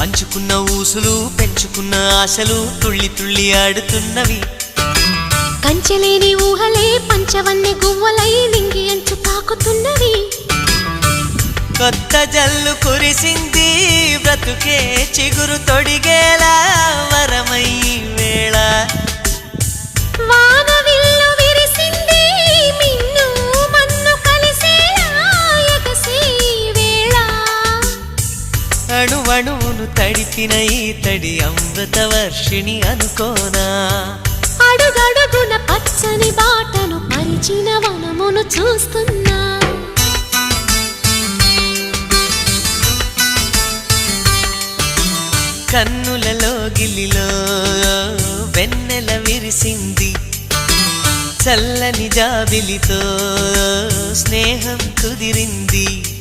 పంచుకున్న ఊసులు పెంచుకున్న ఆశలు తుళ్ళి తుళ్ళి ఆడుతున్నవి. కంచెలేని ఊహలే పంచవన్నె గువ్వలై నింగి అంచు తాకుతున్నవి. కొత్త జల్లు కురిసింది బ్రతుకే చిగురు తొడిగేలా వరమై వేళ. వానవిల్లు విరిసింది మిన్ను మన్ను కలిసేలా ఎగసే వేళ. అణువణువును తడిపిన ఈ తడి అమృత వర్షిణి అనుకోనా. అడుగడుగున పచ్చని బాటను పరిచిన వనమును చూస్తున్నా. కన్నులలో గిల్లిలో వెన్నెల విరిసింది. చల్లని జాబిలితో స్నేహం కుదిరింది.